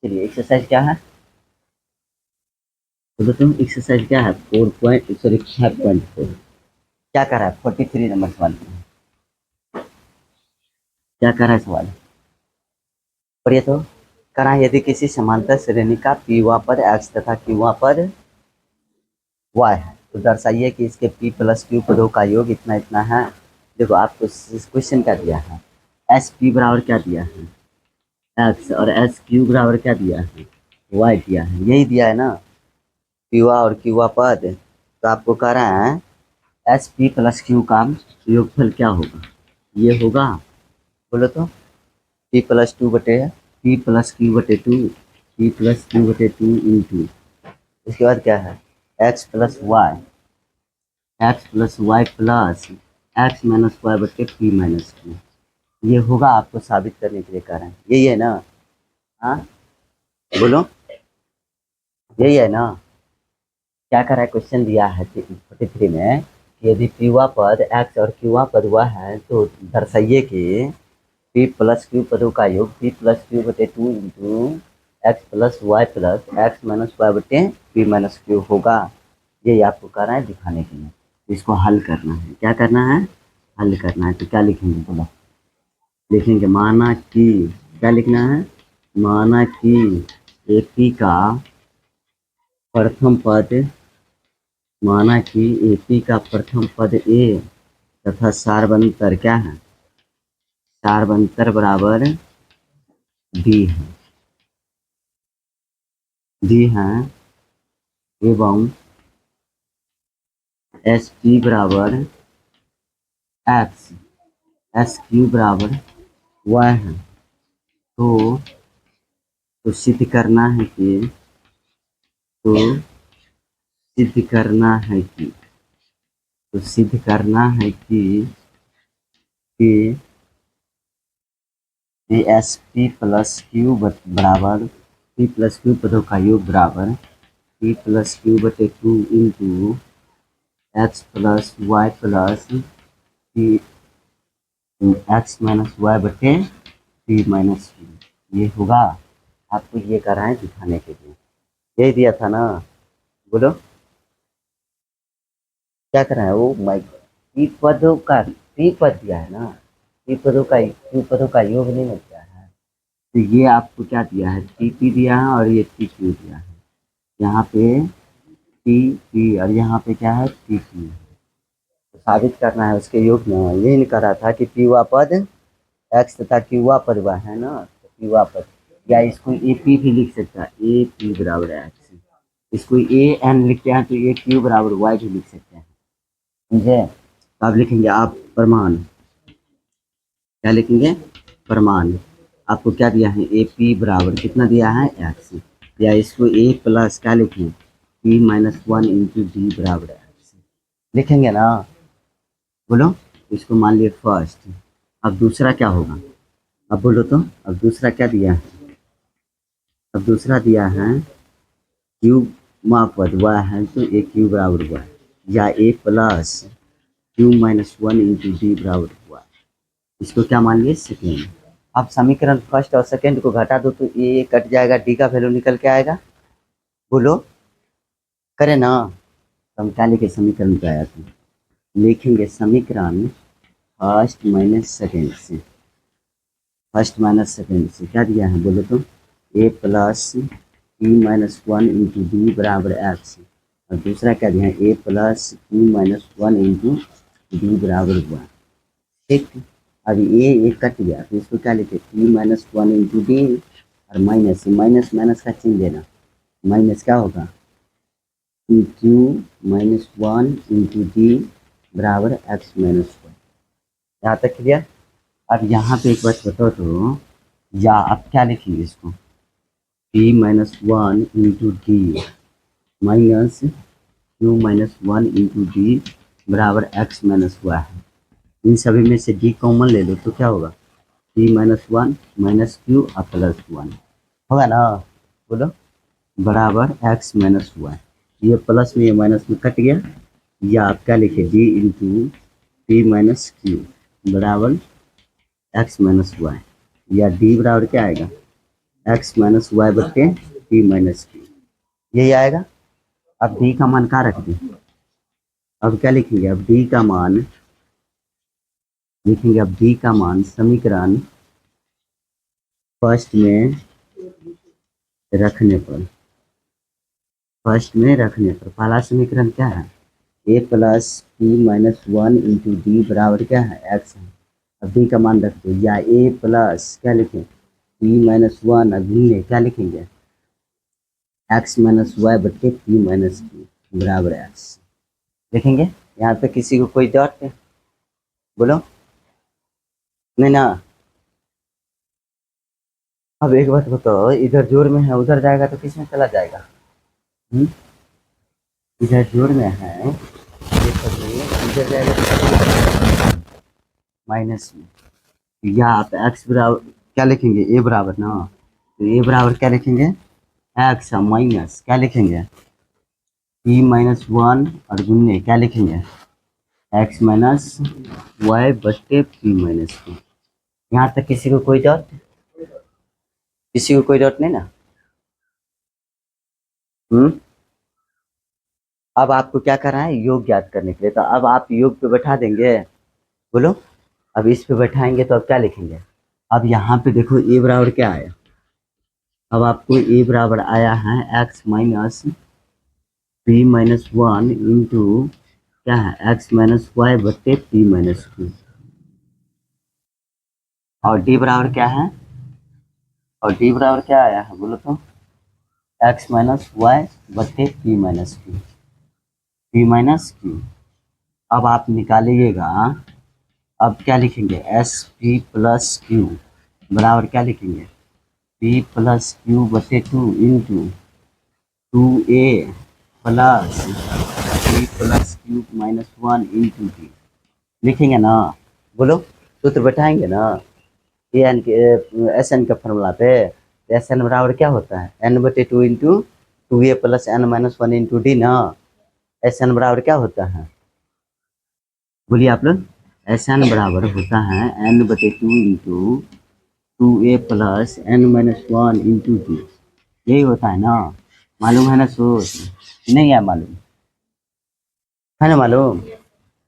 चलिए एक्सरसाइज क्या है बोलो तुम। एक्सरसाइज क्या है 5.4 क्या कर रहा है 43 नंबर सवाल में। क्या कर रहा है सवाल पढ़िए तो। कर रहा है यदि किसी समांतर श्रेणी का पीवा पद एक्स तथा क्यूवा पद वाई है तो दर्शाइए कि इसके पी प्लस क्यू पदों का योग इतना इतना है। देखो आपको क्वेश्चन क्या दिया है, एस पी बराबर क्या दिया है एक्स और एस क्यू बराबर क्या दिया है वाई दिया है, यही दिया है ना पीवा और क्यूवा पद। तो आपको कह रहा है एस पी प्लस क्यू का योगफल क्या होगा, ये होगा बोलो तो पी प्लस टू बटे पी प्लस क्यू बटे टू, पी प्लस क्यू बटे टू इंटू इसके बाद क्या है X plus Y plus X minus Y बटे पी माइनस क्यू। ये होगा, आपको साबित करने के लिए कह रहे हैं, यही है ना। हाँ बोलो यही है ना। क्या कर रहा है क्वेश्चन दिया है 43 में कि यदि पीवा पद एक्स और क्यूवा पद हुआ है तो दर्शाइए कि पी प्लस क्यू पदों का योग पी प्लस क्यू बटे two into X plus Y plus X minus Y बटे पी माइनस क्यू होगा। यही आपको कह रहा है दिखाने के लिए। इसको हल करना है, क्या करना है हल करना है। तो क्या लिखेंगे बोलो, लिखेंगे माना कि क्या लिखना है, माना कि ए पी का प्रथम पद, माना कि ए पी का प्रथम पद ए तथा सारवंतर क्या है, सारवंतर बराबर बी है, दी हैं एवं एस पी बराबर एक्स एस क्यू बराबर वाई है। तो सिद्ध करना है कि तो सिद्ध करना है कि तो सिद्ध करना है कि एस पी प्लस क्यू बराबर पी प्लस क्यू पदों का योग बराबर पी प्लस क्यू बटे two into X plus Y plus P X minus Y बटे पी माइनस क्यू, ये होगा। आपको ये कर रहा है दिखाने के लिए, यही दिया था ना। बोलो क्या कर रहा है वो माइक, पी पदों का पी पद दिया है ना, पी पदों का क्यू पदों का योग नहीं मिलता है। तो ये आपको क्या दिया है टी पी दिया है और ये टी क्यू दिया है, यहाँ पे टी पी और यहाँ पे क्या है टी क्यू। तो साबित करना है उसके योग में, यही नहीं कर रहा था कि पीवा पद एक्स तथा क्यूवा पद हुआ है ना, तो पीवा पद या इसको ए पी भी लिख सकता है, ए पी बराबर एक्स, इसको ए एन लिखते हैं तो ए क्यू बराबर वाई भी लिख सकते हैं, समझे। तो आप लिखेंगे आप प्रमाण, क्या लिखेंगे प्रमाण। आपको क्या दिया है ए पी बराबर कितना दिया है एक्स, या इसको ए प्लस क्या लिखें P minus one into D बराबर एक्स लिखेंगे ना। बोलो इसको मान लिए फर्स्ट। अब दूसरा क्या होगा, अब बोलो तो अब दूसरा क्या दिया है, अब दूसरा दिया है क्यूब माप हुआ है तो ए क्यू बराबर हुआ है, या A plus Q minus one into D बराबर हुआ है, इसको क्या मान लिए सेकेंड। अब समीकरण फर्स्ट और सेकेंड को घटा दो तो ए कट जाएगा, डी का वैल्यू निकल के आएगा। बोलो करे ना। तो हम क्या लिखे समीकरण पे आया था, लिखेंगे समीकरण फर्स्ट माइनस सेकेंड से, फर्स्ट माइनस सेकेंड से क्या दिया है बोलो तो A plus P minus one into D बराबर एक्स, और दूसरा क्या दिया है A plus P minus one into D बराबर हुआ, ठीक। अब ये कट गया तो इसको क्या लिखे P minus one into D और माइनस माइनस माइनस का चिन्ह देना, माइनस क्या होगा Q minus one into D बराबर एक्स माइनस वन। यहाँ तक क्लियर। अब यहाँ पे एक बात बताओ तो, या अब क्या लिखेंगे इसको P minus one into D minus Q minus one into D बराबर एक्स माइनस वाई है। इन सभी में से डी कॉमन ले लो तो क्या होगा P minus one minus Q और प्लस वन होगा ना। बोलो बराबर एक्स माइनस वाई, ये प्लस में ये माइनस में कट गया, या आप क्या लिखे D into P minus Q बराबर एक्स माइनस वाई, या डी बराबर क्या आएगा एक्स माइनस वाई बटे पी माइनस क्यू, यही आएगा। अब डी का मान कहाँ रख दें, अब क्या लिखेंगे, अब डी का मान लिखेंगे, अब डी का मान समीकरण फर्स्ट में रखने पर, फर्स्ट में रखने पर पहला समीकरण क्या है, A plus P minus one into D बराबर क्या है, एक्स है। अब डी का मान रख दो, या ए प्लस क्या लिखें, पी माइनस वन, अभी क्या लिखेंगे, एक्स माइनस वाई बटे पी माइनस क्यू बराबर एक्स लिखेंगे। यहाँ पे किसी को कोई डाउट है, बोलो नहीं ना। अब एक बात बताओ, इधर जोड़ में है उधर जाएगा तो किस में चला जाएगा, इधर जोड़ में है इधर जाएगा तो माइनस में, या आप एक्स बराबर क्या लिखेंगे, ए बराबर ना, तो ए बराबर क्या लिखेंगे, एक्स माइनस क्या लिखेंगे, पी माइनस वन और गुन्ने क्या लिखेंगे, एक्स माइनस वाई बटे पी माइनस क्यू। यहाँ तक किसी को कोई डाउट, किसी को कोई डाउट नहीं ना। अब आपको क्या करना है, योग ज्ञात करने के लिए, तो अब आप योग पे बैठा देंगे, बोलो। अब इस पे बैठाएंगे तो अब क्या लिखेंगे, अब यहाँ पे देखो ए बराबर क्या आया, अब आपको ए बराबर आया है x minus P minus one into क्या है, एक्स माइनस वाई बटे पी माइनस क्यू, और डी बराबर क्या है, और डी बराबर क्या आया है बोलो तो, एक्स माइनस वाई बटे P minus Q, P minus Q. अब आप निकालिएगा, अब क्या लिखेंगे, एस पी प्लस क्यू बराबर क्या लिखेंगे, पी प्लस क्यू बटे two into two A plus P plus Q minus one into D लिखेंगे ना, बोलो सूत्र बैठाएंगे ना, ए एन के एस एन का फॉर्मूला पे, एस एन बराबर क्या होता है, एन बटे two into two A plus N minus one into D ना, एस एन बराबर क्या होता है, बोलिए आप लोग, एस एन बराबर होता है एन बटे two into two A plus N minus one into D, यही होता है ना, मालूम है ना सोच, नहीं है मालूम, है ना मालूम।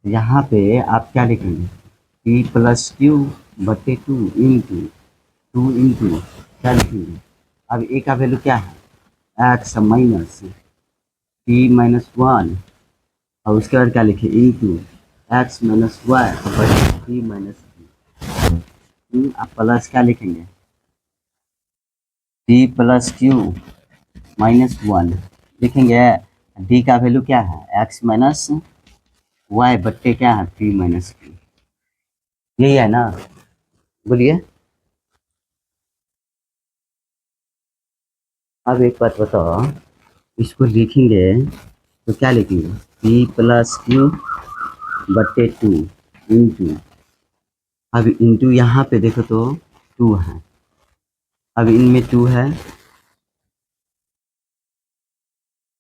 यहाँ पे आप क्या लिखेंगे, पी प्लस क्यू बटे टू इंटू क्या लिखेंगे, अब ए का वैल्यू क्या है, x minus P minus one, और उसके बाद क्या लिखे, इंटू एक्स माइनस वाई बटे पी माइनस क्यू, आप प्लस क्या लिखेंगे, P plus Q minus one लिखेंगे, डी का वैल्यू क्या है, एक्स माइनस वाई बट्टे क्या है पी माइनस क्यू, यही है ना, बोलिए। अब एक बात बताओ, इसको लिखेंगे तो क्या लिखेंगे, पी प्लस क्यू बट्टे टू इंटू, अब इंटू यहाँ पे देखो तो टू है, अब इनमें टू है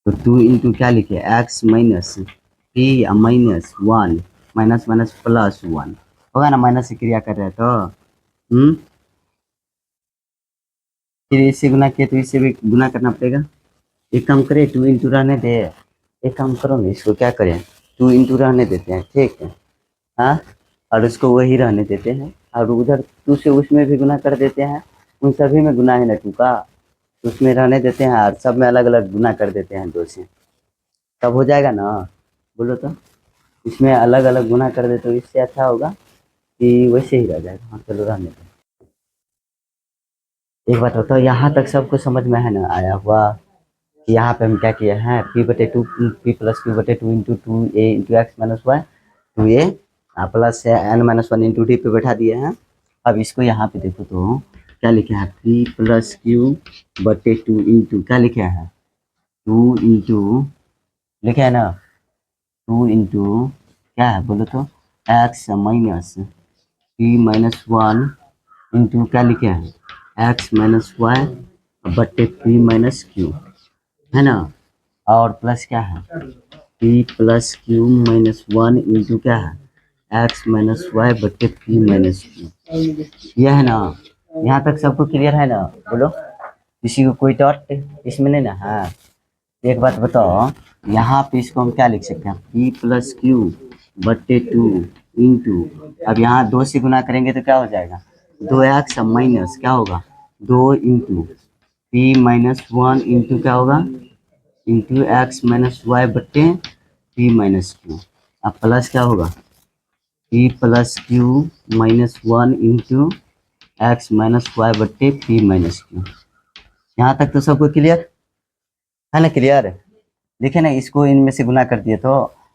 तो टू इंटू क्या लिखे, x minus P minus one minus minus plus one, होगा ना, माइनस से क्रिया कर रहे हैं तो फिर इससे गुना किया तो इससे भी गुना करना पड़ेगा, एक काम करें टू इंटू रहने दे, एक काम करो ना, इसको क्या करें, टू इंटू रहने देते हैं, ठीक है, हाँ, और उसको वही रहने देते हैं, और उधर टू से उसमें भी गुना कर देते हैं, उन सभी में गुना है ना टू का, उसमें रहने देते हैं और सब में अलग अलग गुना कर देते हैं दो से, तब हो जाएगा ना, बोलो तो, इसमें अलग अलग गुना कर दे तो इससे अच्छा होगा कि वैसे ही रह जाएगा, हाँ चलो रहने दो। एक बात बताओ, यहाँ तक सबको समझ में है ना आया हुआ, कि यहाँ पे हम क्या किए हैं, पी बटे टू पी प्लस क्यू बटे two into two A into X minus Y two A plus N minus one into D पे बैठा दिए हैं। अब इसको यहाँ पे देखो तो क्या लिखे हैं, पी प्लस क्यू बटे टू इंटू क्या लिखे हैं, टू इंटू लिखे है ना, टू इंटू क्या है बोलो तो, x minus P minus one into क्या लिखे हैं, एक्स माइनस वाई बटे पी माइनस क्यू, है ना, और प्लस क्या है, P plus Q minus one into क्या है, एक्स माइनस वाई बटे पी माइनस क्यू, यह है ना, यहाँ तक सबको क्लियर है ना, बोलो। किसी को कोई डॉट इसमें नहीं ना है। एक बात बताओ, यहाँ पे इसको हम क्या लिख सकते हैं, पी प्लस क्यू बट्टे टू इंटू, अब यहाँ 2 से गुना करेंगे तो क्या हो जाएगा, 2x माइनस क्या होगा 2 इंटू पी माइनस 1 इंटू क्या होगा इंटू एक्स माइनस वाई बट्टे पी माइनस क्यू। अब प्लस क्या होगा P plus Q minus 1 into X minus Y बट्टे पी माइनस क्यू। यहाँ तक तो सबको क्लियर है ना, क्लियर है। देखे ना, इसको इनमें से गुना कर दिए तो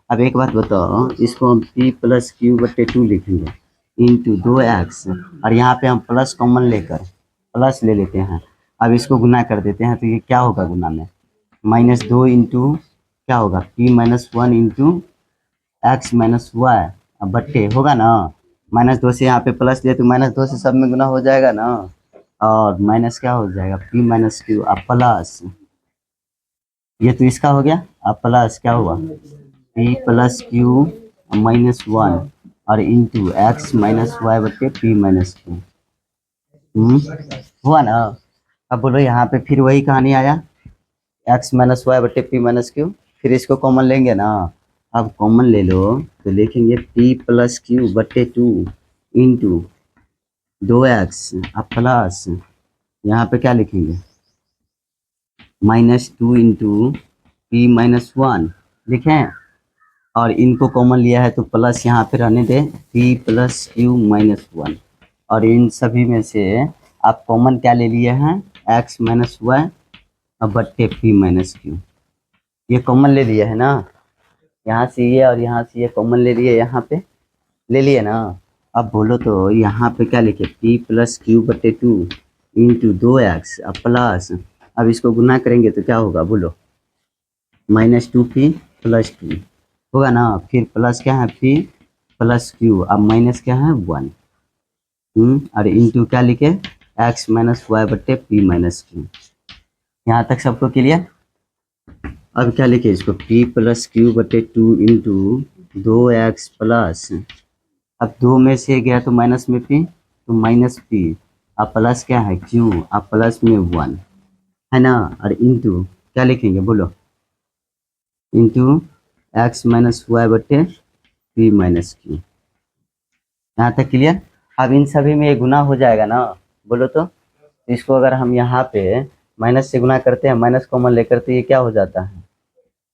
अब एक बात बताओ, इसको हम पी प्लस क्यू बट्टे टू लिखेंगे इंटू 2x, और यहाँ पे हम प्लस कॉमन लेकर प्लस ले लेते हैं। अब इसको गुना कर देते हैं तो ये क्या होगा गुना में, -2 इंटू क्या होगा P minus 1 into X minus Y, अब बट्टे होगा ना, -2 से यहाँ पे प्लस ले तो -2 से सब में गुना हो जाएगा ना, और माइनस क्या हो जाएगा पी माइनस क्यू, अब प्लस ये तो इसका हो गया, अब प्लस क्या हुआ पी प्लस क्यू माइनस 1 और इंटू एक्स माइनस वाई बटे पी माइनस क्यू। हुआ ना। अब बोलो यहाँ पे फिर वही कहानी आया, एक्स माइनस वाई बटे पी माइनस क्यू, फिर इसको कॉमन लेंगे ना। अब कॉमन ले लो तो लिखेंगे पी प्लस क्यू बटे टू इंटू 2x, अब प्लस यहाँ पे क्या लिखेंगे -2 इंटू पी माइनस 1 लिखें, और इनको कॉमन लिया है तो प्लस यहाँ पे रहने दें पी प्लस क्यू माइनस 1, और इन सभी में से आप कॉमन क्या ले लिए हैं एक्स माइनस वाई और बट्टे पी माइनस क्यू, ये कॉमन ले लिया है ना, यहाँ से ये और यहाँ से ये कॉमन ले लिए, यहाँ पे ले लिए ना। अब बोलो तो यहाँ पे क्या लिखे पी प्लस क्यू बट्टे टू इंटू 2x, अब प्लस, अब इसको गुना करेंगे तो क्या होगा बोलो -2p प्लस 2 होगा ना, फिर प्लस क्या है p प्लस क्यू, अब माइनस क्या है 1, और इंटू क्या लिखे x माइनस वाई बट्टे पी माइनस क्यू। यहाँ तक सबको क्लियर। अब क्या लिखे इसको p प्लस क्यू बटे टू इंटू 2x प्लस, अब 2 में से गया तो माइनस में p तो माइनस p, अब प्लस क्या है q, अब प्लस में 1 है ना, और इंटू क्या लिखेंगे बोलो इंटू एक्स माइनस वाई बटे पी माइनस क्यू। यहाँ तक क्लियर। अब इन सभी में ये गुना हो जाएगा ना, बोलो तो इसको अगर हम यहाँ पे माइनस से गुना करते हैं, माइनस कॉमन लेकर, तो ये क्या हो जाता है,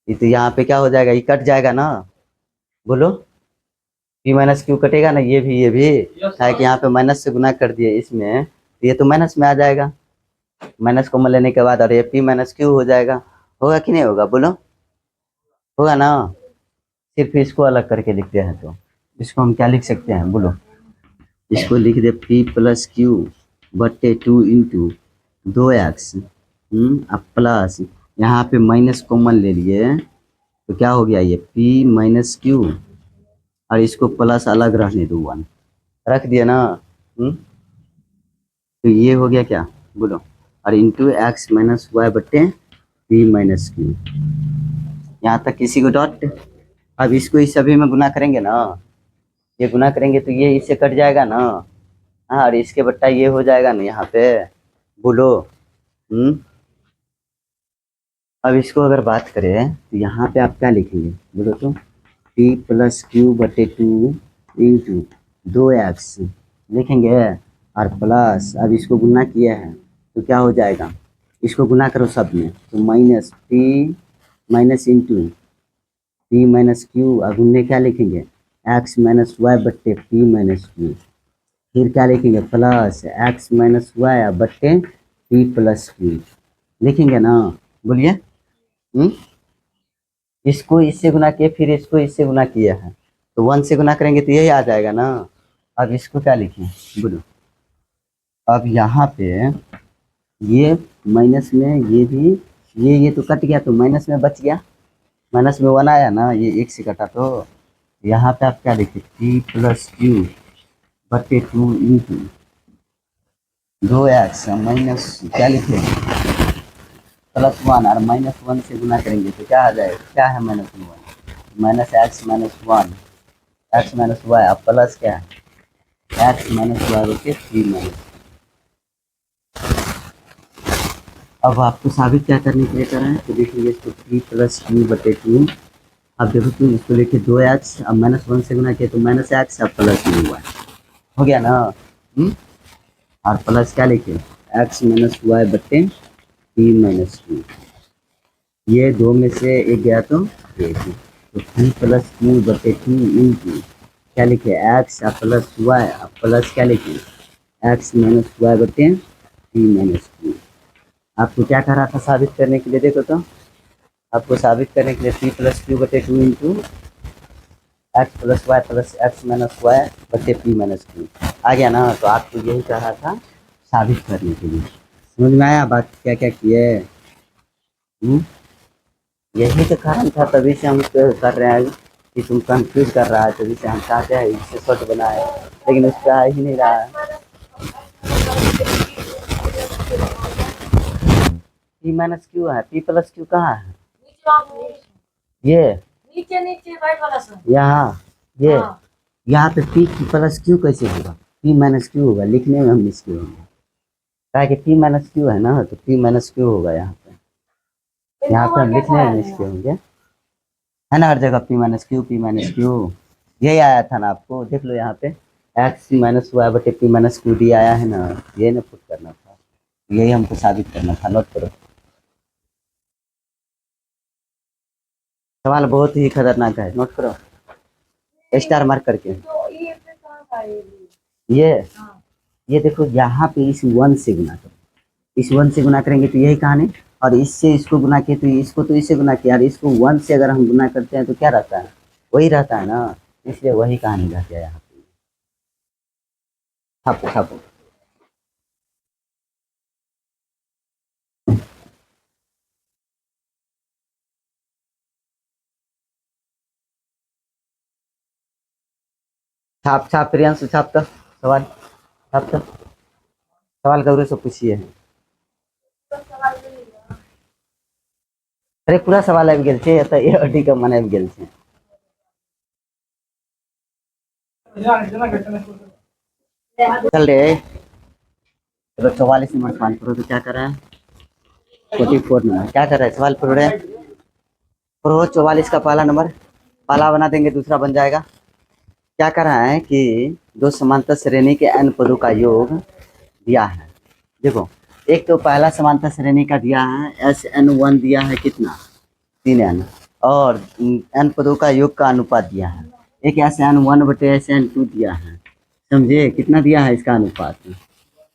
ये तो यहाँ पे क्या हो जाएगा, ये कट जाएगा ना, बोलो पी माइनस क्यू कटेगा ना, ये भी है कि यहाँ पे माइनस से गुना कर दिए इसमें, तो ये तो माइनस में आ जाएगा माइनस कॉमन लेने के बाद, और ये पी माइनस क्यू हो जाएगा, होगा कि नहीं होगा बोलो, होगा ना। सिर्फ इसको अलग करके लिखते हैं तो इसको हम क्या लिख सकते हैं बोलो, इसको लिख दे पी प्लस क्यू बट्टे टू इंटू 2x, अब प्लस यहाँ पे माइनस कॉमन ले लिए तो क्या हो गया ये p माइनस क्यू, और इसको प्लस अलग रहने दो 1 रख दिया ना, तो ये हो गया क्या बोलो, और इंटू एक्स माइनस वाई बट्टे पी माइनस क्यू। यहाँ तक किसी को डॉट। अब इसको इस सभी में गुना करेंगे ना, ये गुना करेंगे तो ये इससे कट जाएगा ना, हाँ, और इसके बट्टा ये हो जाएगा ना यहाँ पे बोलो। अब इसको अगर बात करें तो यहाँ पे आप क्या लिखेंगे बोलो तो पी प्लस क्यू बटे टू इंटू 2x लिखेंगे, और प्लस अब इसको गुना किया है तो क्या हो जाएगा, इसको गुना करो सब में तो minus P minus into P minus Q, अब गुनने क्या लिखेंगे एक्स माइनस वाई बट्टे पी माइनस क्यू, फिर क्या लिखेंगे प्लस एक्स माइनस वाई बट्टे पी प्लस क्यू लिखेंगे ना, बोलिए। इसको इससे गुना किए फिर इसको इससे गुना किया है तो 1 से गुना करेंगे तो यही आ जाएगा ना। अब इसको क्या लिखें बोलो, अब यहाँ पे ये माइनस में ये भी ये तो कट गया तो माइनस में बच गया, माइनस में 1 आया ना, ये 1 से कटा तो यहाँ पे आप क्या लिखे पी प्लस क्यू बटे टू इंटू 2x माइनस क्या लिखे +1, और -1 से गुना करेंगे तो क्या आ जाएगा, क्या है -1 minus X minus 1 X minus Y, अब प्लस क्या है एक्स माइनस वाई बटे 3 माइनस, अब आपको साबित क्या करने के लिए करना है, तो देखिए इसको 3+u/2। अब देखो तुम इसको लेके 2x, अब -1 से गुना किया तो -x, अब प्लस में हुआ हो गया ना। और प्लस क्या लिखे, x - y/3 - 2। ये 2 में से एक गया तो ये थी, तो 3+q/2 इंटू क्या लिखे x प्लस y, प्लस क्या लिखे x - y/3 - 2। आपको क्या कह रहा था साबित करने के लिए, देखो तो आपको साबित करने के लिए 3+q/2 into X plus Y plus X minus Y बटे पी माइनस क्यू आ गया ना। तो आपको यही कह रहा था साबित करने के लिए। समझ में आया बात क्या क्या किए। यही तो कारण था, तभी से हम कर रहे हैं कि तुम कंफ्यूज कर रहा है, तभी से हम चाहते हैं इससे शॉर्ट बनाए, लेकिन उस पर आ ही नहीं रहा है। पी माइनस क्यू है, पी प्लस क्यू कहाँ है, ये नीचे नीचे राइट वाला सर, यहाँ ये हाँ। यहाँ पे पी प्लस क्यू कैसे होगा, पी माइनस क्यू होगा, लिखने में हम मिसक्यू होंगे, क्या कि पी माइनस क्यू है ना, तो पी माइनस क्यू होगा यहाँ पे हम लिखने में मिसक्यू होंगे, है ना। हर जगह पी माइनस क्यू यही आया था ना, आपको देख लो यहाँ पे एक्स माइनस वाई बटे पी माइनस क्यू डी आया है ना, ये ना पुट करना था, यही हमको साबित करना था। नोट करो, सवाल बहुत ही खतरनाक है, नोट करो स्टार मार्क करके। तो ये पे कहाँ का है ये हाँ। ये देखो यहाँ पे इस 1 से गुना करो, इस 1 से गुना करेंगे तो यही कहानी, और इससे इसको गुना किए तो इसको तो इससे गुना किया, और इसको 1 से अगर हम गुना करते हैं तो क्या रहता है, वही रहता है ना, इसलिए वही कहानी रह गया यहाँ पे। छापो छापो, छाप छाप प्रियांशु छाप तो सवाल, छाप तो सवाल गौरव से पूछिए। अरे पूरा सवाल आबि गेल छै, एतऽ ए अड्डी के मन आबि गेल छै। चल रे, चलो 44 नंबर सवाल करो, तो क्या कर रहा है 44 नंबर, क्या कर रहा है सवाल पढ़ो रे, पढ़ो 44 का पहला नंबर, पहला बना देंगे दूसरा बन जाएगा। क्या कर रहा है कि दो समांतर श्रेणी के n पदों का योग दिया है। देखो एक तो पहला समांतर श्रेणी का दिया है SN1 दिया है कितना 3n, और n पदों का योग का अनुपात दिया है, एक SN1 बटे SN2 दिया है, समझे कितना दिया है इसका अनुपात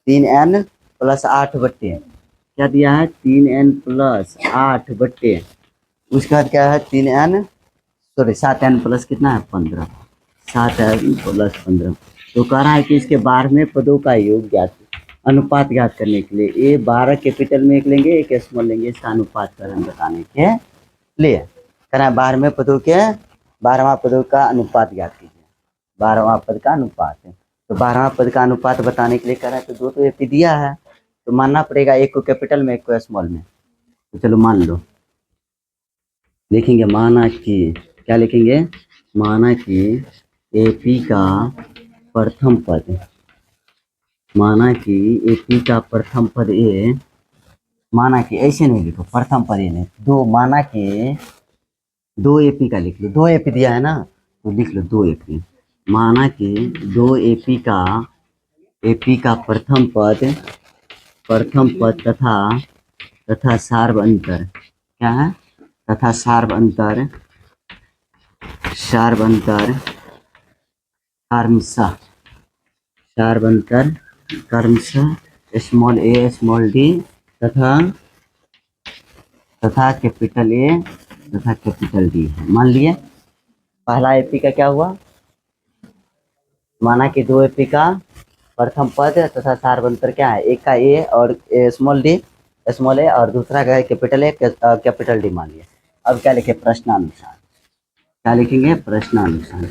3n + 8 बटे क्या दिया है 3n + 8 बटे, उसके बाद क्या है 3n सॉरी 7n प्लस कितना है 15, 7n + 15। तो कह रहा है कि इसके 12वें पदों का योग ज्ञात, अनुपात ज्ञात करने के लिए ये 12 कैपिटल में एक लेंगे एक स्मॉल लेंगे, इसका अनुपात करण बताने के लिए कह रहा है 12वें पदों के 12वां पदों का अनुपात ज्ञात कीजिए, 12वां पद का अनुपात है। तो 12वां पद का अनुपात बताने के लिए कह रहा है, तो दो तो एपी दिया है तो मानना पड़ेगा, एक को कैपिटल में एक को स्मॉल में, तो चलो मान लो, लिखेंगे माना कि क्या लिखेंगे, माना कि एपी का प्रथम पद, माना कि एपी का प्रथम पद ए, माना कि ऐसे नहीं लिखो प्रथम पद ए नहीं, दो माना कि 2 एपी का लिख लो, 2 एपी दिया है ना तो लिख लो 2 एपी, माना कि 2 एपी का प्रथम पद तथा सार्व अंतर क्या है, तथा सार्व अंतर क्रमशः स्मॉल ए स्मॉल डी तथा कैपिटल ए तथा कैपिटल डी है। मान लिए पहला एपी का क्या हुआ, माना कि 2 एपी का प्रथम पद तथा सार्वंतर क्या है, एक का ए और स्मॉल डी स्मॉल ए और दूसरा का है कैपिटल ए कैपिटल डी मान लिया। अब क्या लिखे प्रश्नानुसार, क्या लिखेंगे प्रश्नानुसार,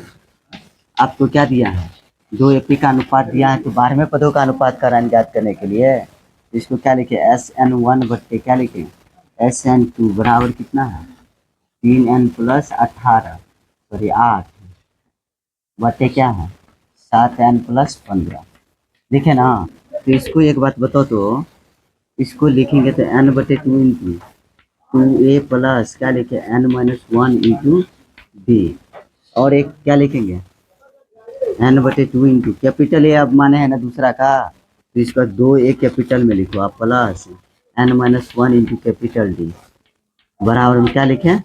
आपको क्या दिया है 2 एपी का अनुपात दिया है, तो 12वें पदों का अनुपात का मान ज्ञात करने के लिए इसको क्या लिखे SN1 बट्टे क्या लिखे SN2 बराबर कितना है 3n + 18 सॉरी 8 बटे क्या है 7n + 15, लिखे ना। तो इसको एक बात बताओ तो इसको लिखेंगे तो n बटे 2 इंटू 2a प्लस क्या लिखे n माइनस 1 इंटू b, और एक क्या लिखेंगे n बटे 2 इंटू कैपिटल ए अब माने है ना दूसरा का, तो इसका 2a कैपिटल में लिखो आप plus n minus 1 into capital D बराबर में क्या लिखे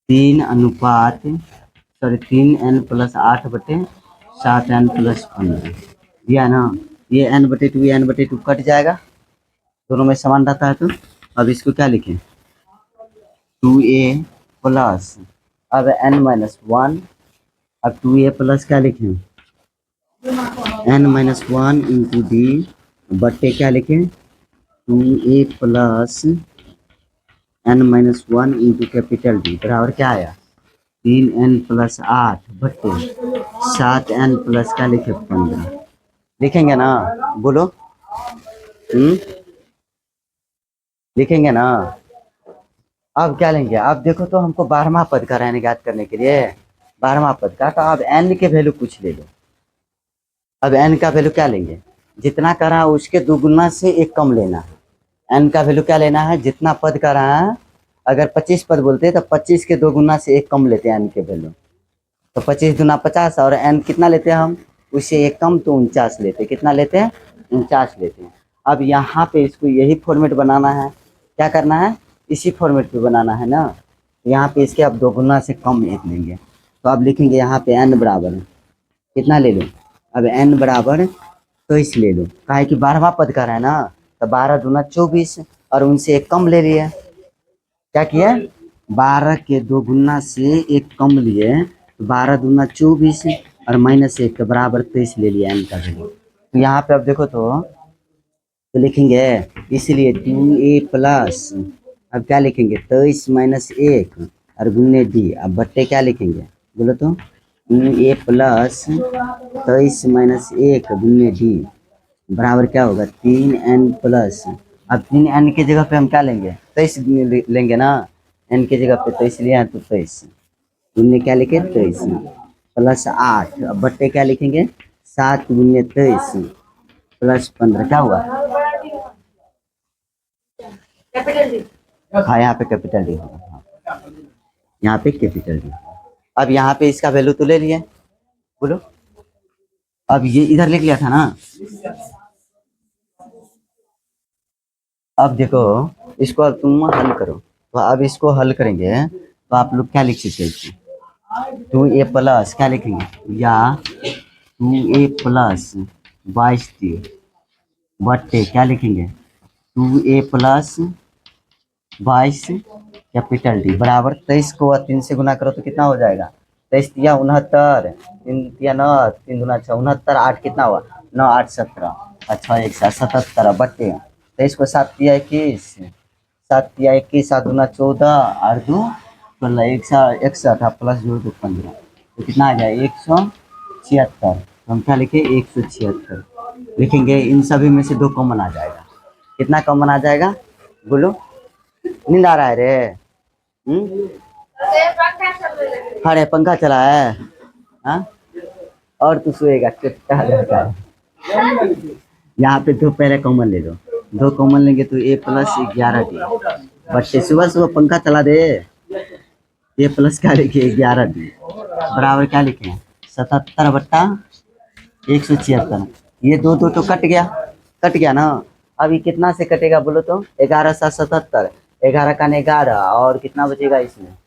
3:3n+8/7n+15 दिया ना। ये n बटे टू कट जाएगा, दोनों में समान रहता है। तो अब इसको क्या लिखें 2a प्लस अब n माइनस 1, अब 2a प्लस क्या लिखें n माइनस 1 इंटू डी बट्टे क्या लिखें 2a plus n minus 1 into capital D बराबर क्या आया 3n+8/7n+ क्या लिखे 15 लिखेंगे ना, बोलो लिखेंगे ना। अब क्या लेंगे, अब देखो तो हमको 12वां पद का रहने ज्ञात करने के लिए 12वां पद का, तो अब n के वैल्यू कुछ ले लो। अब n का वैल्यू क्या लेंगे, जितना कर रहा है उसके दोगुना से एक कम लेना है। n का वैल्यू क्या लेना है, जितना पद कर रहा है, अगर 25 पद बोलते हैं तो 25 के दोगुना से एक कम लेते हैं n के वैल्यू, तो 25 दूना 50 और n कितना लेते हैं हम, उससे एक कम तो 49 लेते हैं। कितना लेते हैं 49 लेते हैं। अब यहाँ पे इसको यही फॉर्मेट बनाना है, क्या करना है इसी फॉर्मेट पे बनाना है ना। यहाँ पे इसके अब दोगुना से कम एक लेंगे, तो अब लिखेंगे यहाँ पे n बराबर कितना ले लो, अब n बराबर 23 ले लो, काहे कि 12वां पद का है ना, तो 12 दूना 24 और उनसे एक कम ले लिए। क्या किया 12 के दोगुना से एक कम लिए, 12 दूना 24 और -1 के बराबर 23 ले लिया n का वैल्यू। तो यहाँ पे अब देखो तो लिखेंगे इसलिए 2a प्लस अब क्या लिखेंगे 23 - 1 और गुन्ने डी, अब बट्टे क्या लिखेंगे बोलो तो 2a प्लस 23 - 1 गुन्ने डी बराबर क्या होगा 3n प्लस, अब 3n की जगह पे हम क्या लेंगे 23 लेंगे ना, n की जगह पे 23 लिया है तो 23 गुन्ने क्या लिखे 23 प्लस 8, अब बट्टे क्या लिखेंगे 7 गुन्ने 23 प्लस 15 क्या हुआ, कैपिटल डी। हाँ यहाँ पे कैपिटल डी होगा, हाँ यहाँ पे कैपिटल डी। अब यहाँ पे इसका वैल्यू तो ले लिए, बोलो अब ये इधर लिख लिया था ना। अब देखो इसको अब तुम हल करो, तो अब इसको हल करेंगे तो आप लोग क्या लिख सकते हैं 2a प्लस क्या लिखेंगे या 2a प्लस 22 बट्टे क्या लिखेंगे 2a प्लस 22 कैपिटल डी बराबर 23 को 3 से गुना करो तो कितना हो जाएगा 23 तिया 69, 3 तिया 9, 3 दूना 6 69, 8 कितना हुआ 9 8 17 अच्छा 177 बट्टे 23 को 7 तिया 21, 7 तिया 21 7 दूना 14 और 2 16 161 प्लस जोड़ दो 15 तो कितना आ जाए 176। तो हम क्या लिखे 176 लिखेंगे, इन सभी में से 2 कॉमन आ जाएगा। कितना कॉमन आ जाएगा बोलो, नींद आ रहा है रे अरे पंखा चला है हाँ और तू सोएगा चट्टा लड़का है। यहाँ पे 2 पहले कॉमन ले लो, 2 कॉमन लेंगे तो a प्लस 11 डी बच्चे सुबह सुबह पंखा चला दे, a प्लस क्या लिखे 11 डी बराबर क्या लिखे 77 बट्टा 176, ये 2 2 तो कट गया ना। अब ये कितना से कटेगा बोलो तो 11 7 77, 11 का 11 और कितना बचेगा इसमें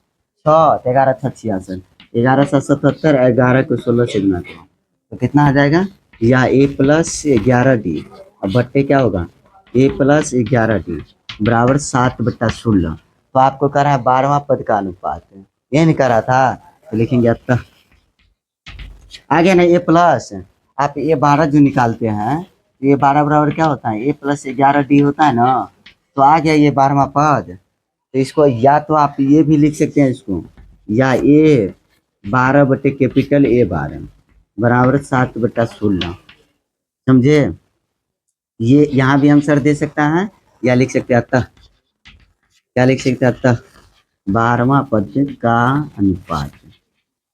6, 11 6 66, 11 7 77, 11 को 16 से गुना करो तो कितना आ जाएगा या a प्लस 11 डी, अब बट्टे क्या होगा a प्लस 11 डी बराबर 7/16। तो आपको कर रहा है 12वां पद का अनुपात, ये नहीं कर रहा था तो लिखेंगे अब तक आ गया ना a प्लस, आप ये 12 जो निकालते हैं तो ये 12 बराबर क्या होता है a प्लस 11 डी होता है ना, तो आ गया ये 12वां पद। तो इसको या तो आप ये भी लिख सकते हैं इसको या a 12 बटे कैपिटल A 12 बराबर 7/16 समझे। ये यहाँ भी आंसर दे सकता है या लिख सकते हैं अतः, क्या लिख सकते हैं अतः 12वां पद का अनुपात,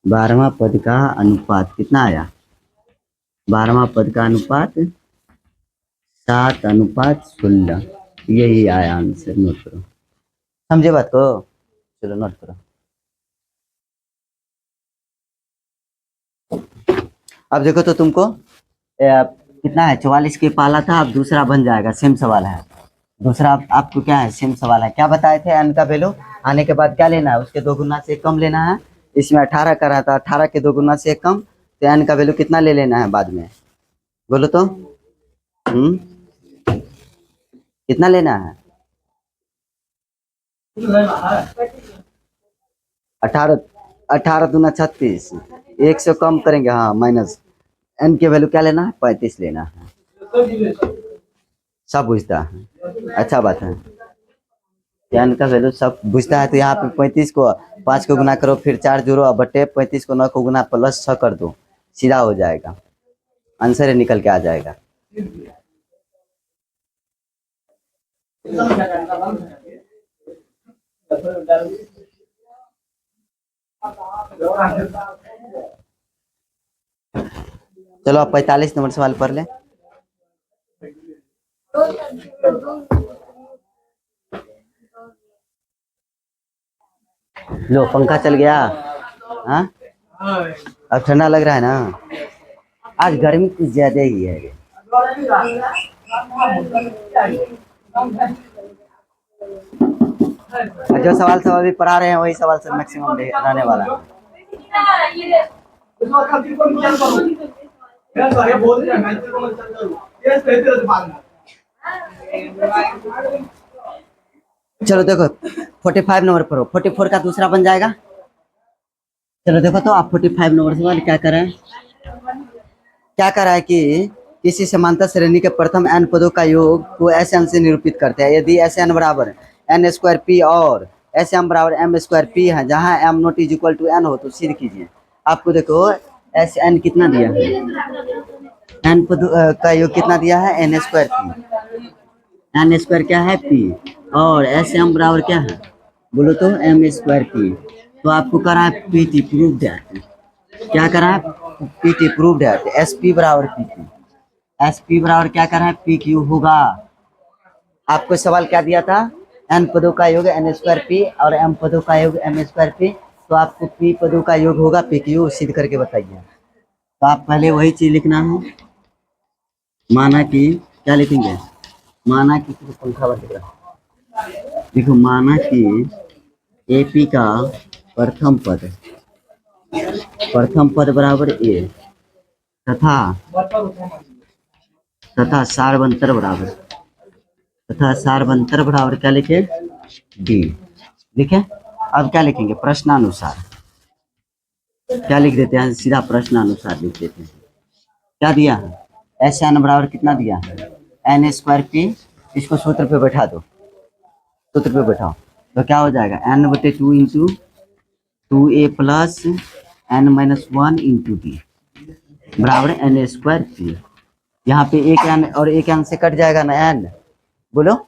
12वां पद का अनुपात कितना आया 12वां पद का अनुपात 7:16 यही आया आंसर। नोट करो, समझे बात को? चलो नोट करो। अब देखो तो तुमको कितना है, 44 के पाला था, अब दूसरा बन जाएगा, सेम सवाल है। दूसरा आपको क्या है, सेम सवाल है। क्या बताए थे, एन का वैल्यू आने के बाद क्या लेना है, उसके 2 गुना से कम लेना है। इसमें 18 का रहा था, 18 के 2 गुना से कम, तो एन का वैल्यू कितना ले लेना है बाद में, बोलो तो। कितना लेना है? 18, 18 दूना 36, 1 से कम करेंगे, हाँ माइनस। एन के वैल्यू क्या लेना है, 35 लेना है। सब बुझता है, अच्छा बात है। एन का वैल्यू सब बुझता है, तो यहाँ पे 35 को 5 को गुना करो, फिर 4 जोड़ो, अब बटे 35 को 9 को गुना प्लस 6 कर दो, सीधा हो जाएगा, आंसर निकल के आ जाएगा। चलो अब 45 नंबर सवाल पढ़ ले। लो पंखा चल गया। हाँ, अब ठंडा लग रहा है ना? आज गर्मी कुछ ज्यादा ही है। जो सवाल सब अभी पढ़ा रहे हैं वही सवाल सब मैक्सिमम रहने वाला है। चलो देखो 45 नंबर पढ़ो, 44 का दूसरा बन जाएगा। चलो देखो तो आप 45 नंबर सवाल क्या कर रहे हैं, क्या कर रहा है कि किसी समांतर श्रेणी के प्रथम n पदों का योग को Sn से निरूपित करते हैं। यदि Sn बराबर n स्क्वायर पी और Sm बराबर m स्क्वायर पी है, जहां m not is equal to n हो तो सिद्ध कीजिए। आपको देखो Sn कितना दिया है, n पदों का योग कितना दिया है, n square P, n square क्या है p, और Sm बराबर क्या है, बोलो तो m स्क्वायर पी। तो आपको करा है पीटी प्रूव दैट, क्या करा है, PT prove that S P बराबर पी क्यू, एस पी बराबर क्या करा है, पी क्यू होगा। आपको सवाल क्या दिया था, एन पदों का योग एन स्क्वायर पी और एम पदों का योग एम स्क्वायर पी, तो आपको पी पदों का योग होगा पी क्यू, सिद्ध करके बताइए। तो आप पहले वही चीज लिखना है, माना कि क्या लिखेंगे, माना कि पंखा बंद रहा, देखो माना कि एपी का प्रथम पद बराबर ए तथा सारवंतर बराबर क्या लिखे, डी लिखे। अब क्या लिखेंगे, प्रश्नानुसार क्या लिख देते हैं, सीधा प्रश्नानुसार लिख देते हैं। क्या दिया है, एस एन बराबर कितना दिया है, एन स्क्वायर पी, इसको सूत्र पे बैठा दो, सूत्र पे बैठाओ, तो क्या हो जाएगा, एन बटे 2 into 2a plus N minus 1 into D बराबर एन स्क्वायर पी। यहाँ पे एक एन और एक एन से कट जाएगा ना एन, बोलो।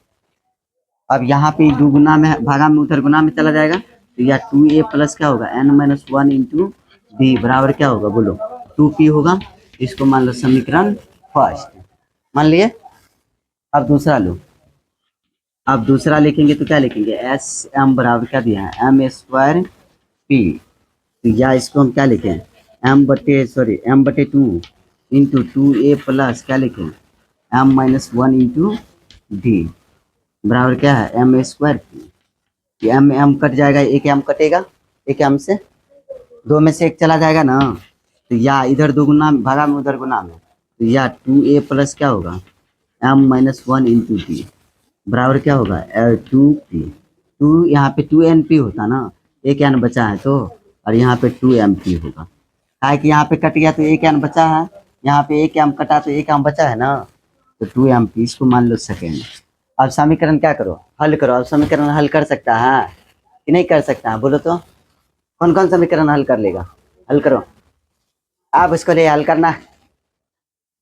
अब यहाँ पे दो गुना में भागा में उधर गुना में चला जाएगा, तो यह 2a प्लस क्या होगा, एन माइनस 1 इंटू डी बराबर क्या होगा, बोलो 2p होगा। इसको मान लो समीकरण फर्स्ट मान लिए। अब दूसरा लो, अब दूसरा लिखेंगे तो क्या लिखेंगे, एस एम बराबर क्या दिया है, एम स्क्वायर पी, तो या इसको हम क्या लिखें, एम बटे 2 इंटू 2a प्लस क्या लिखें, एम माइनस 1 इंटू डी बराबर क्या है, M square P. M M cut जाएगा, एक एम कटेगा, एक एम से दो में से एक चला जाएगा ना, तो या इधर दो गुना में भागा में उधर गुना में, तो या 2a प्लस क्या होगा, एम माइनस 1 इंटू डी बराबर क्या होगा, 2p। टू यहाँ पे 2np होता ना, एक एन बचा है तो, और यहाँ पे 2mp होगा, है कि यहाँ पे कट गया तो एक एन बचा है, यहाँ पे एक एम कटा तो एक एम बचा है ना, तो 2mp, इसको मान लो सेकेंड। अब समीकरण क्या करो, हल करो। अब समीकरण हल कर सकता है कि नहीं कर सकता है, बोलो तो कौन कौन समीकरण हल कर लेगा, हल करो। आप उसको ले हल करना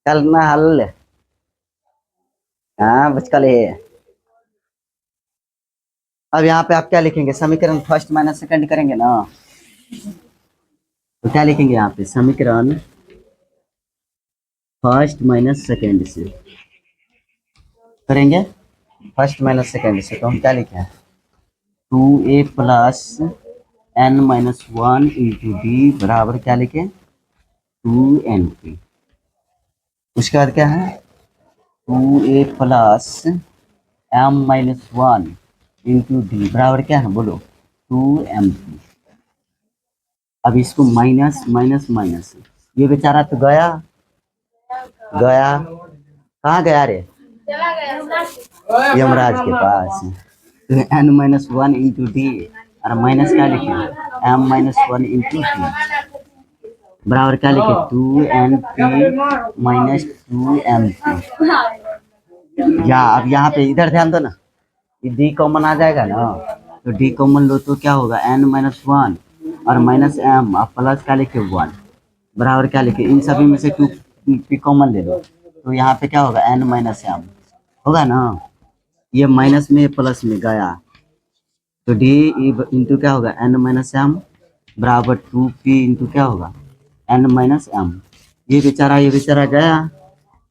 हल, हाँ बचका ले। अब यहाँ पे आप क्या लिखेंगे, समीकरण फर्स्ट माइनस सेकंड करेंगे ना, तो क्या लिखेंगे यहाँ पे, समीकरण फर्स्ट माइनस सेकंड से, करेंगे फर्स्ट माइनस सेकेंड से, तो हम क्या लिखे हैं 2a plus n minus 1 into D बराबर क्या लिखे 2np। उसके बाद क्या है 2a plus m minus 1 into D बराबर क्या है बोलो 2mp। अब इसको माइनस माइनस माइनस, ये बेचारा तो गया गया, कहाँ गया रे चला गया यमराज के पास। तो n माइनस 1 इंटू डी और माइनस क्या लिखे m माइनस 1 इंटू डी बराबर क्या लिखे 2np माइनस 2mp। या अब यहाँ पे इधर ध्यान दो ना, ये डी कॉमन आ जाएगा ना, तो डी कॉमन लो तो क्या होगा n माइनस 1 और माइनस m और प्लस क्या लिखे 1 बराबर क्या लिखे इन सभी में से 2 p कॉमन ले लो, तो यहाँ पे क्या होगा n माइनस m होगा ना, ये माइनस में प्लस में गया, तो डी इंटू क्या होगा n माइनस m बराबर 2p इंटू क्या होगा n माइनस m। ये बेचारा गया,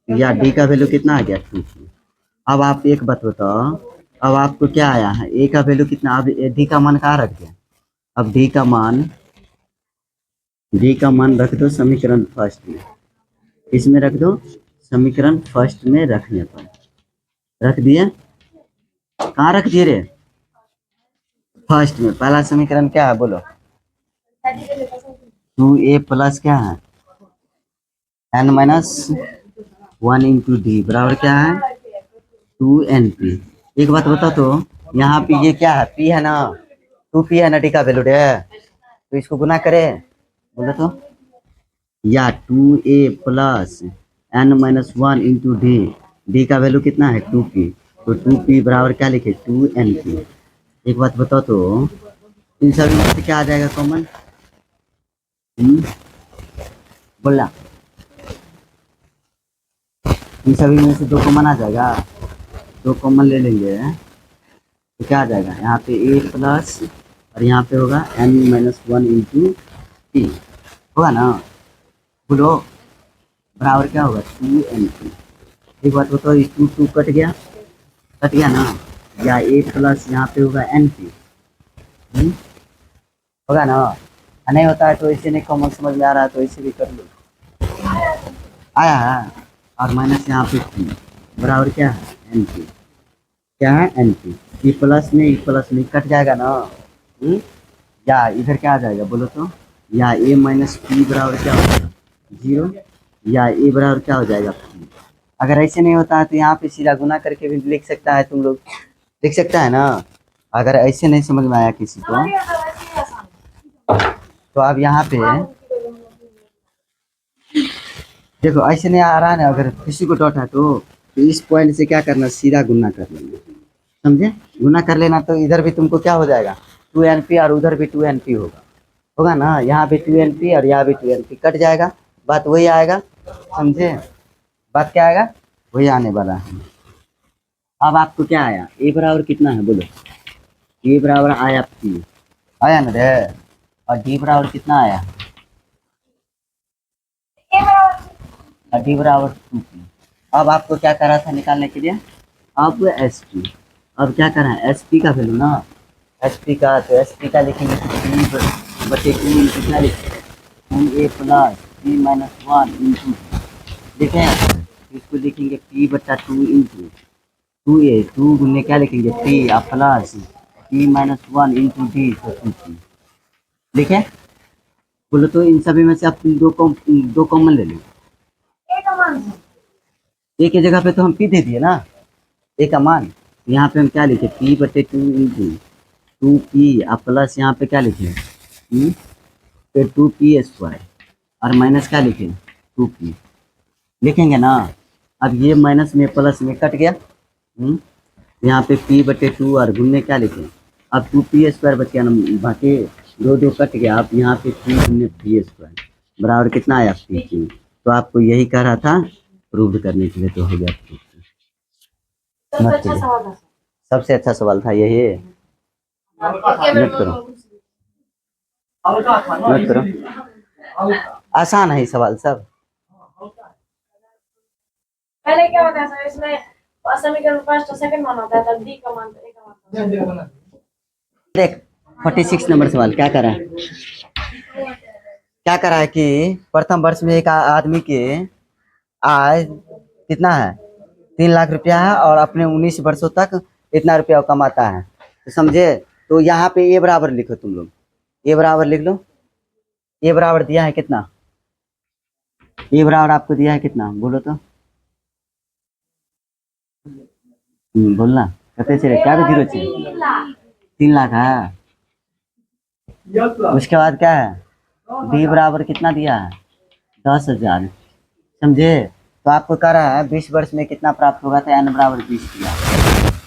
या डी का वैल्यू कितना आ गया 2p। अब आप एक बात बताओ, अब आपको क्या आया है ए का वैल्यू कितना, अब डी का मान कहाँ रख दिया, अब डी का मान रख दो समीकरण फर्स्ट में, इसमें रख दो समीकरण फर्स्ट में, रखने पर रख दिए, कहाँ रख दिए रे फर्स्ट में। पहला समीकरण क्या है बोलो 2a प्लस क्या है n माइनस 1 इंटू डी बराबर क्या है 2np। एक बात बता तो यहाँ पे ये क्या है p है ना, 2p है ना, डी का वैल्यू है, तो इसको गुना करे बोलो तो, या 2a plus n minus 1 into D, D का वैल्यू कितना है 2p, तो 2p बराबर क्या लिखे 2np। एक बात बताओ तो इन सभी में से क्या आ जाएगा कॉमन, बोला इन सभी में से 2 कॉमन आ जाएगा, 2 कॉमन ले लेंगे तो क्या आ जाएगा यहाँ पे a प्लस और यहाँ पे होगा n माइनस 1 इंटू टी होगा ना, बोलो बराबर क्या होगा 2np। एक बात बताओ ये 2 कट गया ना, या a प्लस यहाँ पे होगा np होगा ना, नहीं होता है तो इसे नहीं कॉमन समझ में आ रहा है तो इसे भी कर लो, आया है, और माइनस यहाँ पे p बराबर क्या है np, क्या है np। ये प्लस में कट जाएगा ना, या इधर क्या आ जाएगा बोलो तो, या a माइनस पी बराबर क्या हो जाएगा 0, या a बराबर क्या हो जाएगा p। अगर ऐसे नहीं होता है तो यहाँ पे सीधा गुना करके भी लिख सकता है, तुम लोग लिख सकता है ना। अगर ऐसे नहीं समझ में आया किसी को तो अब यहाँ पे देखो ऐसे नहीं आ रहा है ना, अगर किसी को डाउट है तो इस पॉइंट से क्या करना सीधा गुना कर लेंगे, समझे, गुना कर लेना तो इधर भी तुमको क्या हो जाएगा 2np और उधर भी 2np होगा ना, यहाँ भी 2np और यहाँ भी 2np कट जाएगा, बात वही आएगा, समझे, बात क्या आएगा वही आने वाला है। अब आपको क्या आया ए बराबर कितना है बोलो, ए बराबर आया p आया ना रे, और डी बराबर कितना आया और डी बराबर 2p। अब आपको क्या करा था निकालने के लिए, अब sp, अब क्या करा है sp का वैल्यू ना, sp का, तो sp का लिखेंगे तो p बटे 2 इंटू क्या लिखेंगे 2a plus p minus 1 into, देखें इसको लिखेंगे p बटा 2 इंटू 2a, 2 गुने क्या लिखेंगे p और plus p minus 1 into D, तो 2p लिखे, बोलो तो इन सभी में से आप दो कॉमन ले लो, ए की जगह पे तो हम p दे दिए ना, ए का मान, यहाँ पे हम क्या लिखे p बटे 2 इंटू 2p और प्लस यहाँ पे क्या लिखे फिर 2p स्क्वायर और माइनस क्या लिखे 2p लिखेंगे ना। अब ये माइनस में प्लस में कट गया, यहाँ पे p बटे 2 और गुने क्या लिखे, अब 2p स्क्वायर बच गया ना, बाकी 2 कट गया, अब यहाँ पे 3 गुने p स्क्वायर बराबर कितना आया 3। तो आपको यही कह रहा था प्रूव करने के लिए, तो हो गया proof। मत करिए, सबसे अच्छा सवाल था यही, मत करो आसान है सवाल सब। पहले क्या होता है सर इसमें समीकरण फर्स्ट सेकंड मान होता है तब डी का मान ए का मान। देख 46 नंबर सवाल क्या कर रहा है, क्या कर रहा है कि प्रथम वर्ष में एक आदमी के आय कितना है 3 लाख रुपया है और अपने 19 वर्षों तक इतना रुपया कमाता है, तो समझे। तो यहाँ पे ए बराबर लिखो तुम लोग, ए बराबर लिख लो। ए बराबर दिया है कितना, ए बराबर आपको दिया है कितना बोलो तो। बोलना कहते चले क्या भी जीरो चाहिए 3 लाख है। उसके बाद क्या है बी बराबर कितना दिया है 10,000, समझे। तो आपको कह रहा है 20 वर्ष में कितना प्राप्त होगा, तो एन बराबर 20 दिया,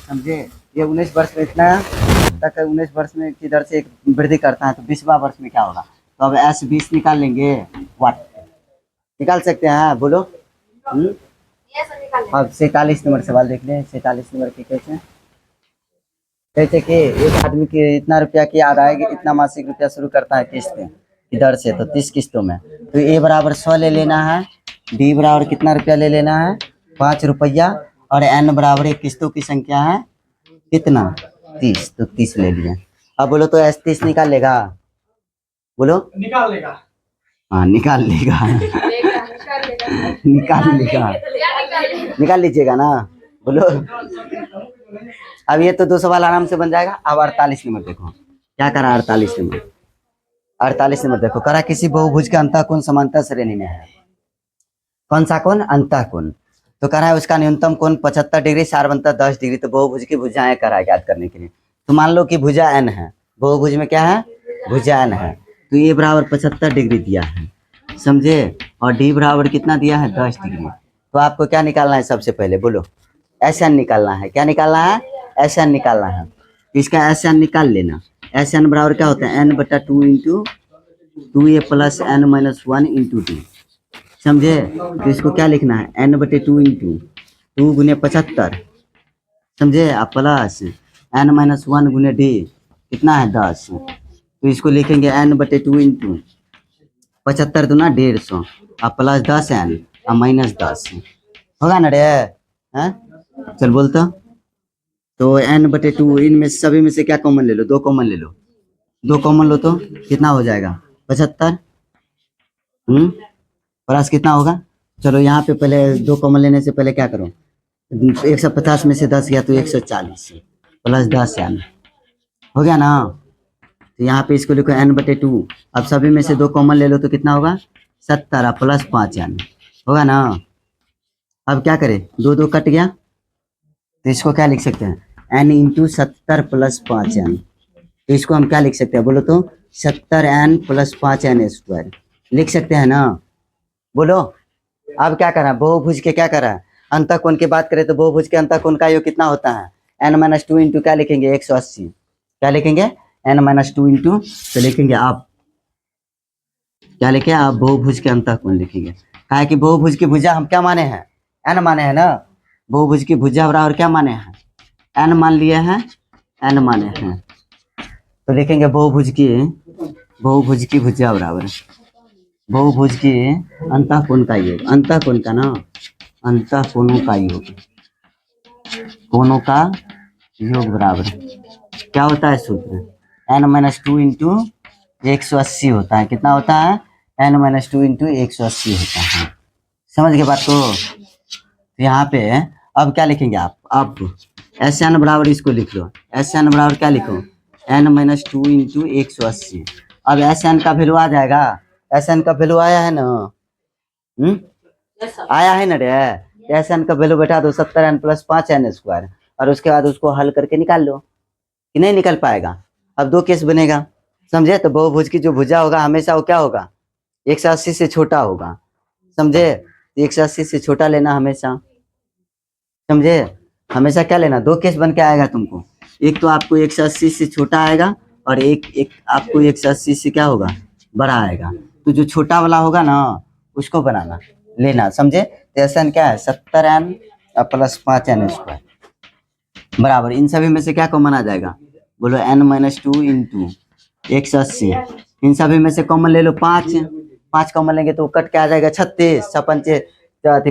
समझे। ये 19 वर्ष में इतना तक 19 वर्ष में किधर से एक वृद्धि करता है, तो 20वां वर्ष में क्या होगा। तो अब एस 20 निकाल लेंगे, वाट निकाल सकते हैं बोलो। ये सब निकाल ले। अब 47 नंबर सवाल देख लें। 47 नंबर की कैसे कि एक आदमी के इतना रुपया की आदायगी इतना मासिक रुपया शुरू करता है किस्त की दर से, तो 30 किस्तों में। तो ए बराबर 100 ले लेना है, डी बराबर कितना रुपया ले लेना है 5 रुपया, और एन बराबर एक किस्तों की संख्या है कितना 30, तो 30 ले लिए। अब बोलो तो एस 30 निकाल लेगा, बोलो निकाल लेगा। हाँ निकाल लेगा निकाल लेगा, निकाल लीजिएगा ना बोलो। अब ये तो 2 सवाल आराम से बन जाएगा। अब 48 नंबर देखो क्या करा। 48 नंबर, 48 नंबर देखो करा किसी बहुभुज का अंतःकोण समांतर श्रेणी में है। कौन सा कोण, अंतःकोण। तो कह रहा है उसका न्यूनतम कोण 75 डिग्री, सार्वंतर 10 डिग्री। तो बहुभुज की भुजाएं करा है याद करने के लिए। तो मान लो कि भुजा एन है, बहुभुज में क्या है भुजा एन है, तो ए बराबर 75 डिग्री दिया है, समझे। और डी बराबर कितना दिया है 10 डिग्री। तो आपको क्या निकालना है सबसे पहले बोलो, एस एन निकालना है। क्या निकालना है, एस एन निकालना है। तो इसका एस एन निकाल लेना। एस एन बराबर क्या होता है एन बटा 2 into 2a plus N minus 1 into D, समझे। तो इसको क्या लिखना है एन बटे 2 इंटू 2 गुने 75, समझे, आप प्लस एन माइनस 1 गुने डी कितना है 10। तो इसको लिखेंगे एन बटे 2 इंटू 75 दूना 150 और प्लस 10 एन और माइनस 10 होगा ना रे, हैं चल बोलता। तो एन बटे 2 इनमें सभी में से क्या कॉमन ले लो, 2 कॉमन ले लो, 2 कॉमन लो तो कितना हो जाएगा 75 प्लस कितना होगा। चलो यहाँ पे पहले 2 कॉमन लेने से पहले क्या करो, 150 में से 10 गया तो 140 प्लस 10 एन हो गया ना। तो यहाँ पे इसको लिखो एन बटे 2। अब सभी में से 2 कॉमन ले लो तो कितना होगा 70 प्लस 5 एन होगा ना। अब क्या करें 2 2 कट गया, तो इसको क्या लिख सकते हैं एन इंटू 70 प्लस 5 एन। तो इसको हम क्या लिख सकते हैं बोलो तो 70 एन प्लस 5 एन स्क्वायर लिख सकते हैं ना, बोलो। अब क्या करा बहुभुज के क्या करा अंतःकोण की बात करें तो बहुभुज के अंतःकोण का योग कितना होता है एन माइनस 2 इंटू क्या लिखेंगे 180, क्या लिखेंगे एन माइनस 2 इंटू, तो लिखेंगे आप क्या लिखे आप बहुभुज के अंतःकोण लिखेंगे। कहा है कि बहुभुज की भुजा हम क्या माने हैं एन माने हैं ना, बहुभुज की भुजा बराबर क्या माने हैं एन मान लिए हैं, एन माने हैं। तो लिखेंगे बहुभुज की भुजा बराबर बहुभुज के अंतःकोण का योग, अंतःकोण का ना अंतःकोणों का योग, कोणों का योग बराबर क्या होता है सूत्र एन माइनस 2 इंटू 180 होता है। कितना होता है एन माइनस 2 इंटू 180 होता है, समझ गए बात को। यहाँ पे अब क्या लिखेंगे आप, अब एस एन बराबर इसको लिख लो, एस एन बराबर क्या लिखो एन माइनस 2 इंटू 180। अब एस एन का वैल्यू आ जाएगा, एस एन का वैल्यू आया है ना, आया है ना रे। एस एन का वैल्यू बैठा दो 70 एन प्लस 5 एन स्क्वायर, और उसके बाद उसको हल करके निकाल लो कि नहीं निकल पाएगा। अब 2 केस बनेगा, समझे। तो बहुभुज की जो भुजा होगा हमेशा वो क्या होगा 180 से छोटा होगा, समझे। 180 से छोटा लेना हमेशा, समझे। हमेशा क्या लेना 2 केस बन के आएगा तुमको, एक तो आपको 180 से छोटा आएगा और एक आपको 180 से क्या होगा बड़ा आएगा। तो जो छोटा वाला होगा ना उसको बनाना लेना, समझे। तो एस एन क्या है 70 एन प्लस 5 एन स्क्वायर बराबर इन सभी में से क्या कॉमन आ जाएगा बोलो एन माइनस 2 इंटू 180। इन सभी में से कॉमन ले लो 5 कॉमन लेंगे तो कट के आ जाएगा 36 56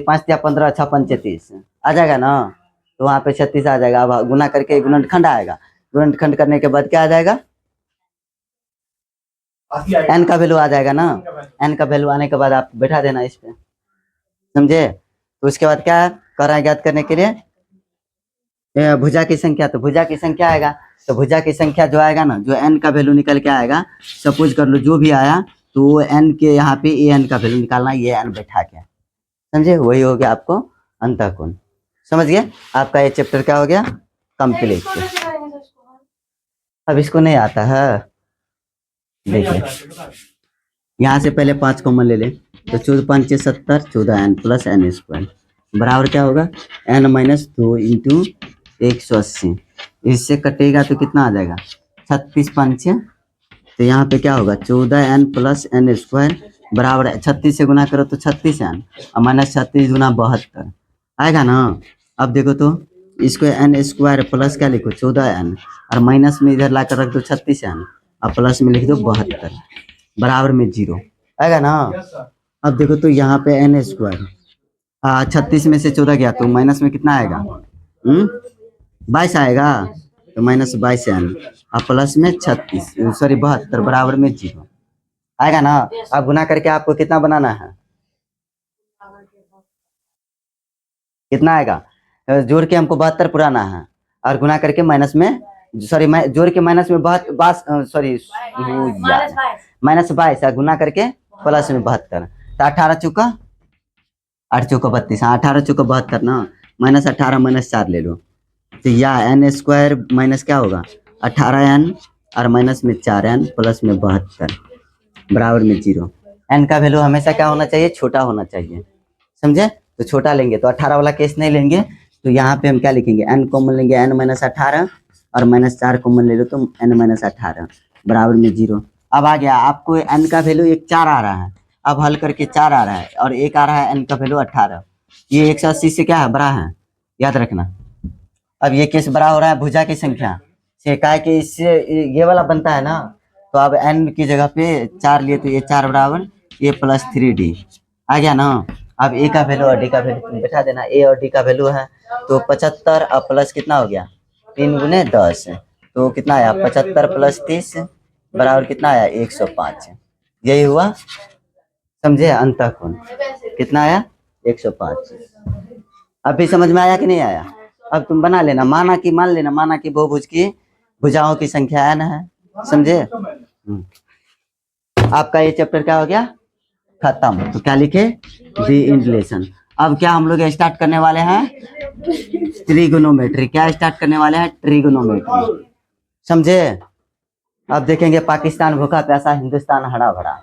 5 या 15 6 5 30 आ जाएगा ना। तो वहाँ पे 36 आ जाएगा। अब गुना करके गुणनखंड आएगा, गुणनखंड करने के बाद क्या आ जाएगा, n का वैल्यू आ जाएगा ना। n का वैल्यू आने के बाद आप बैठा देना इस पे, समझे। तो उसके बाद क्या कर रहा है ज्ञात करने के लिए, भुजा की संख्या। तो भुजा की संख्या आएगा, तो भुजा की संख्या जो आएगा ना, जो n का वैल्यू निकल के आएगा, सपोज कर लो जो भी आया, तो वो n के यहाँ पे ए n का वैल्यू निकालना, ये n बैठा के, समझे। वही हो गया आपको अंतःकोण, समझ गए। आपका ये चैप्टर क्या हो गया, कंप्लीट। इसको कैसे करेंगे सर इसको? अब इसको नहीं आता है, देखिए यहाँ से पहले 5 कॉमन ले ले, तो 14 5 70, 14n प्लस n स्क्वायर बराबर क्या होगा, n माइनस 2 इंटू 180। इससे कटेगा तो कितना आ जाएगा, 36 5, तो यहाँ पे क्या होगा 14n प्लस n स्क्वायर बराबर 36 से गुना करो तो 36n और माइनस 36 गुना 72 आएगा ना। अब देखो तो इसको n स्क्वायर प्लस क्या लिखो 14n और माइनस में इधर ला कर रख दो 36n और प्लस में लिख दो 72 बराबर में 0 आएगा ना। अब देखो तो यहाँ पे n स्क्वायर 36 में से 14 गया तो माइनस में कितना आएगा, 22 आएगा, तो माइनस 22n और प्लस में 36 सॉरी 72 बराबर में 0 आएगा ना। अब गुना करके आपको कितना बनाना है, कितना आएगा, जोड़ के हमको 72 पुराना है और गुना करके माइनस में सॉरी जोड़ के माइनस में सॉरी माइनस 22 और गुना करके प्लस में 72, तो 18 चौका 8 चौका 32, 18 चौका 72 ना, माइनस 18 माइनस 4 ले लो, तो या n स्क्वायर माइनस क्या होगा 18n और माइनस में 4n प्लस में 72 बराबर में 0। n का वैल्यू हमेशा क्या होना चाहिए, छोटा होना चाहिए, समझे। तो छोटा लेंगे तो 18 वाला केस नहीं लेंगे, तो यहाँ पे हम क्या लिखेंगे, n कॉमन लेंगे n माइनस 18 और माइनस 4 कॉमन ले लो तो n माइनस 18 बराबर में 0। अब आ गया आपको n का वैल्यू 1 4 आ रहा है, अब हल करके 4 आ रहा है और 1 आ रहा है, n का वैल्यू 18, ये 180 से क्या है बड़ा है, याद रखना। अब ये केस बड़ा हो रहा है भुजा की संख्या से, क्या है कि इससे ये वाला बनता है ना, तो अब n की जगह पे 4 लिए तो ये 4 बराबर a प्लस 3d आ गया ना। अब a का वैल्यू और d का वैल्यू बैठा देना, a और d का वैल्यू है तो 75 और प्लस कितना हो गया 3 गुने 10, तो कितना आया 75 प्लस 30 बराबर कितना आया 105, यही हुआ, समझे। अंतःकोण कितना आया 105। अब भी समझ में आया कि नहीं आया। अब तुम बना लेना, मान लेना माना कि बहुभुज की भुजाओं की संख्या n है, समझे। आपका ये चैप्टर क्या हो गया खत्म। तो क्या लिखे, दी इन रिलेशन। अब क्या हम लोग स्टार्ट करने वाले हैं, ट्रिगोनोमेट्री। क्या स्टार्ट करने वाले हैं, ट्रिगोनोमेट्री, समझे। अब देखेंगे पाकिस्तान भूखा प्यासा, हिंदुस्तान हरा भरा,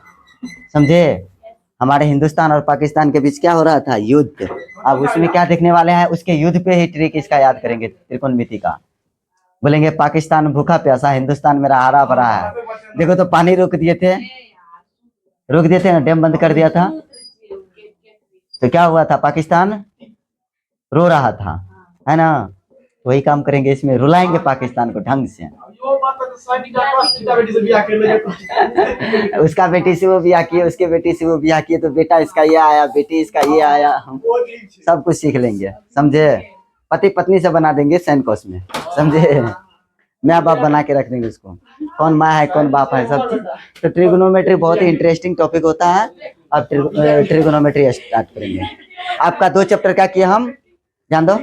समझे। हमारे हिंदुस्तान और पाकिस्तान के बीच क्या हो रहा था, युद्ध। अब उसमें क्या देखने वाले हैं, उसके युद्ध पे ही ट्रिक इसका याद करेंगे, त्रिकोणमिति का। बोलेंगे पाकिस्तान भूखा प्यासा, हिंदुस्तान मेरा हरा भरा है। देखो तो पानी रोक दिए थे ना, डैम बंद कर दिया था, तो क्या हुआ था, पाकिस्तान रो रहा था, है ना। वही काम करेंगे इसमें, रुलाएंगे पाकिस्तान को ढंग से। उसका बेटी से वो ब्याह किए, उसके बेटी से वो ब्याह किए, तो बेटा इसका ये आया, बेटी इसका ये आया, हम सब कुछ सीख लेंगे, समझे। पति पत्नी से बना देंगे सैनकोस में, समझे। माँ बाप बना के रख देंगे उसको, कौन माँ है कौन बाप है, सब चीज। तो ट्रिगोनोमेट्री बहुत ही इंटरेस्टिंग टॉपिक होता है। अब ट्रिगोनोमेट्री स्टार्ट करेंगे। आपका 2 चैप्टर क्या किए हम जान दो,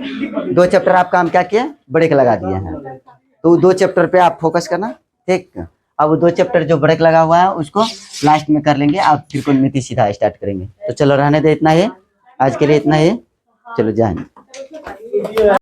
2 चैप्टर आपका हम क्या किए, ब्रेक लगा दिए हैं। तो 2 चैप्टर पे आप फोकस करना, ठीक। अब 2 चैप्टर जो ब्रेक लगा हुआ है उसको लास्ट में कर लेंगे, आप त्रिकोणमिति सीधा स्टार्ट करेंगे। तो चलो रहने दे, इतना ही आज के लिए, इतना ही, चलो जाएंगे।